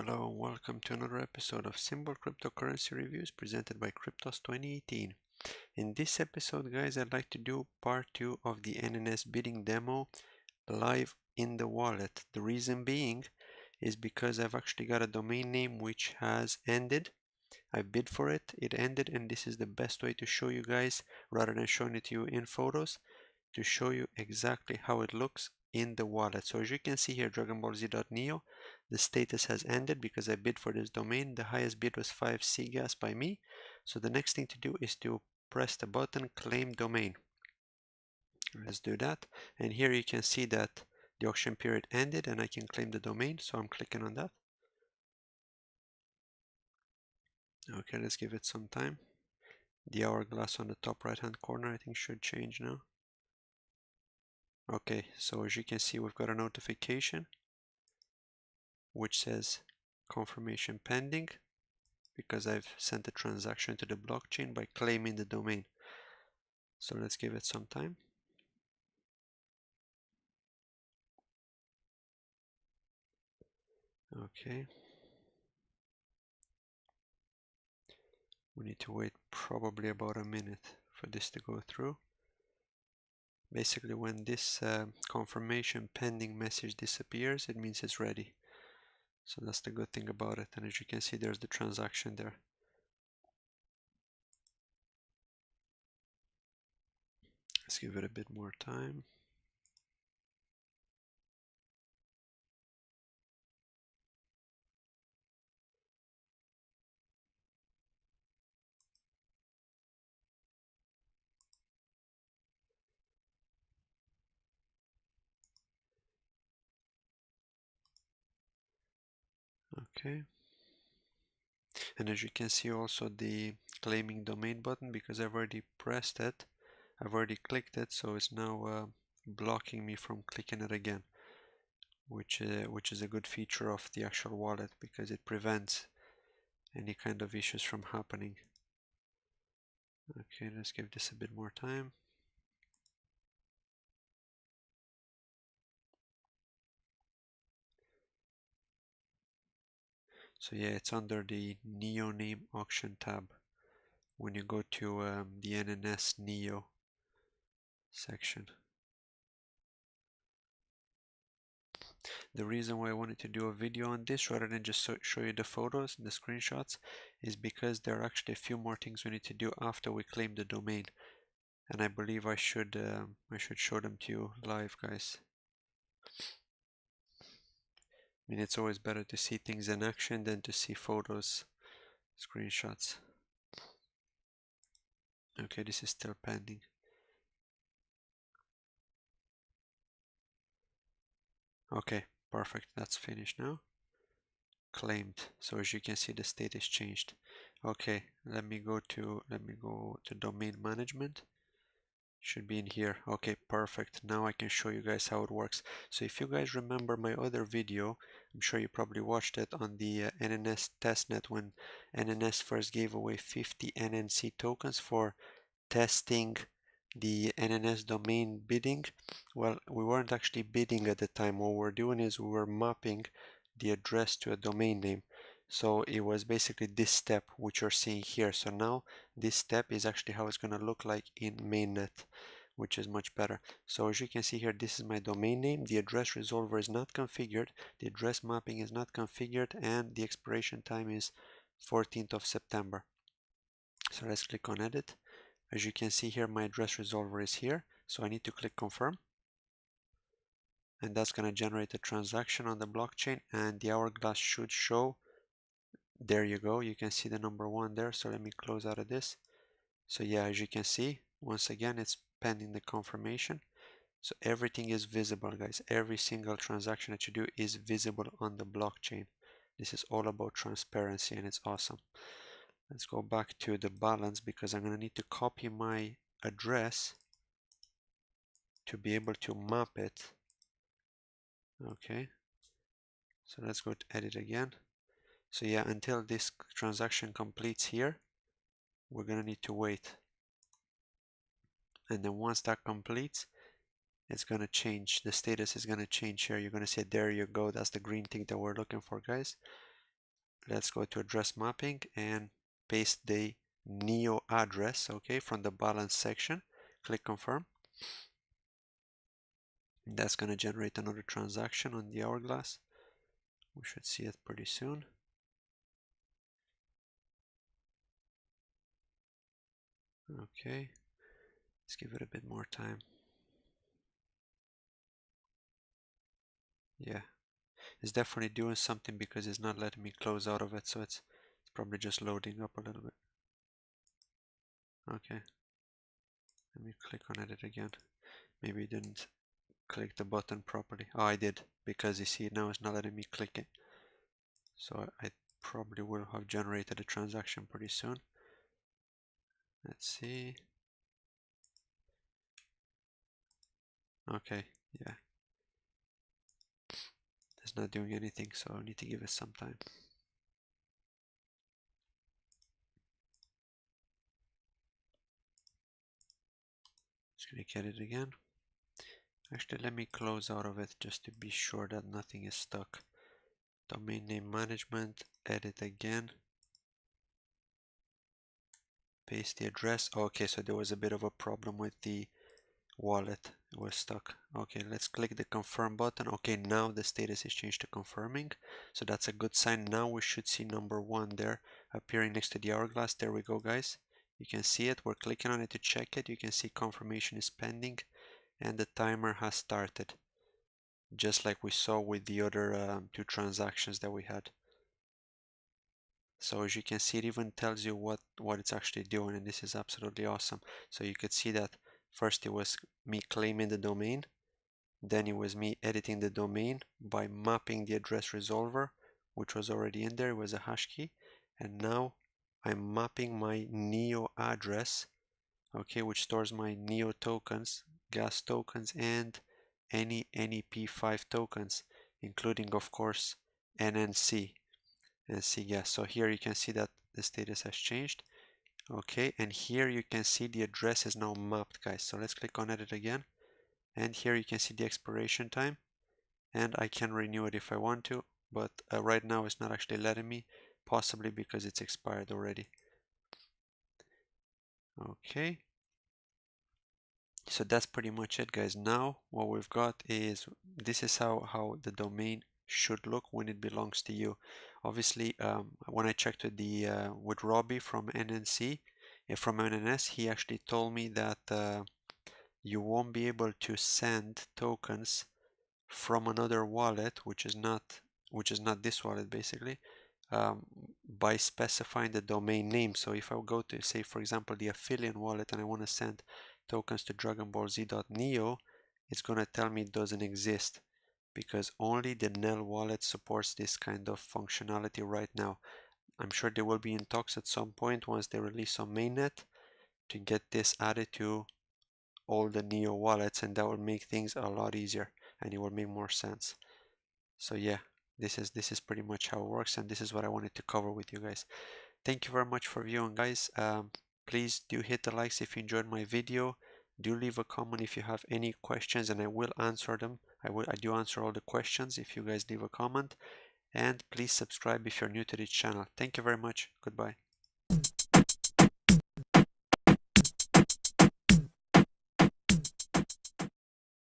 Hello and welcome to another episode of Simple Cryptocurrency Reviews presented by Cryptos 2018. In this episode, guys, I'd like to do part 2 of the NNS bidding demo live in the wallet. The reason being is because I've actually got a domain name which has ended. I bid for it, it ended, and this is the best way to show you guys, rather than showing it to you in photos, to show you exactly how it looks in the wallet. So as you can see here, dragonballz.neo, the status has ended because I bid for this domain. The highest bid was 5 CGAS by me. So the next thing to do is to press the button claim domain. Let's do that. And here you can see that the auction period ended and I can claim the domain. So I'm clicking on that. Okay, let's give it some time. The hourglass on the top right hand corner I think should change now. Okay, so as you can see, we've got a notification which says confirmation pending because I've sent the transaction to the blockchain by claiming the domain. So let's give it some time. Okay. We need to wait probably about a minute for this to go through. Basically, when this confirmation pending message disappears, it means it's ready. So that's the good thing about it. And as you can see, there's the transaction there. Let's give it a bit more time. Okay. And as you can see also the claiming domain button, because I've already pressed it, I've already clicked it, so it's now blocking me from clicking it again, which is a good feature of the actual wallet because it prevents any kind of issues from happening. Okay, let's give this a bit more time. So yeah, it's under the Neo name auction tab when you go to the NNS Neo section. The reason why I wanted to do a video on this rather than just show you the photos and the screenshots is because there are actually a few more things we need to do after we claim the domain, and I believe I should show them to you live, guys. I mean, it's always better to see things in action than to see photos, screenshots. Okay, this is still pending. Okay, perfect, that's finished now. Claimed. So as you can see, the state is changed. Okay, let me go to domain management. Should be in here. Okay, perfect. Now I can show you guys how it works. So if you guys remember my other video, I'm sure you probably watched it on the NNS testnet when NNS first gave away 50 NNC tokens for testing the NNS domain bidding. Well, we weren't actually bidding at the time. What we're doing is we were mapping the address to a domain name. So it was basically this step which you're seeing here. So now this step is actually how it's going to look like in mainnet, which is much better. So as you can see here, this is my domain name. The address resolver is not configured. The address mapping is not configured, and the expiration time is 14th of September. So let's click on edit. As you can see here, my address resolver is here. So I need to click confirm. And that's going to generate a transaction on the blockchain, and the hourglass should show. There you go. You can see the number 1 there. So let me close out of this. So yeah, as you can see, once again, it's pending the confirmation. So everything is visible, guys. Every single transaction that you do is visible on the blockchain. This is all about transparency, and it's awesome. Let's go back to the balance because I'm going to need to copy my address to be able to map it. Okay, so let's go to edit again. So yeah, until this transaction completes here, we're going to need to wait. And then once that completes, it's going to change. The status is going to change here. You're going to say, there you go. That's the green thing that we're looking for, guys. let's go to address mapping and paste the NEO address, okay, from the balance section. Click confirm. That's going to generate another transaction on the hourglass. We should see it pretty soon. Okay, let's give it a bit more time. Yeah, it's definitely doing something because it's not letting me close out of it, so it's probably just loading up a little bit. Okay, let me click on edit again. Maybe I didn't click the button properly. Oh, I did, because you see now it's not letting me click it. So I probably will have generated a transaction pretty soon. Let's see. Okay, yeah. It's not doing anything, so I need to give it some time. Just gonna get it again. Actually, let me close out of it just to be sure that nothing is stuck. Domain name management, edit again. Paste the address. Okay, so there was a bit of a problem with the wallet. It was stuck. Okay, let's click the confirm button. Okay, now the status is changed to confirming. So that's a good sign. Now we should see number 1 there appearing next to the hourglass. There we go, guys. You can see it. We're clicking on it to check it. You can see confirmation is pending and the timer has started. Just like we saw with the other 2 transactions that we had. So as you can see, it even tells you what it's actually doing, and this is absolutely awesome. So you could see that first it was me claiming the domain, then it was me editing the domain by mapping the address resolver, which was already in there, it was a hash key, and now I'm mapping my NEO address, okay, which stores my NEO tokens, gas tokens, and any NEP5 tokens, including of course NNC. And see, yeah, so here you can see that the status has changed. Okay, and here you can see the address is now mapped, guys. So let's click on edit again, and here you can see the expiration time, and I can renew it if I want to, but right now it's not actually letting me, possibly because it's expired already. Okay, so that's pretty much it, guys. Now what we've got is, this is how the domain should look when it belongs to you. Obviously, when I checked with with Robbie from NNC, from NNS, he actually told me that you won't be able to send tokens from another wallet, which is not this wallet basically, by specifying the domain name. So if I go to, say, for example, the affiliate wallet, and I want to send tokens to dragonballz.neo, it's going to tell me it doesn't exist, because only the Nel wallet supports this kind of functionality right now. I'm sure they will be in talks at some point once they release on mainnet to get this added to all the Neo wallets, and that will make things a lot easier and it will make more sense. So yeah, this is pretty much how it works, and this is what I wanted to cover with you guys. Thank you very much for viewing, guys. Please do hit the likes if you enjoyed my video. Do leave a comment if you have any questions, and I will answer them. I do answer all the questions if you guys leave a comment. And please subscribe if you're new to this channel. Thank you very much. Goodbye.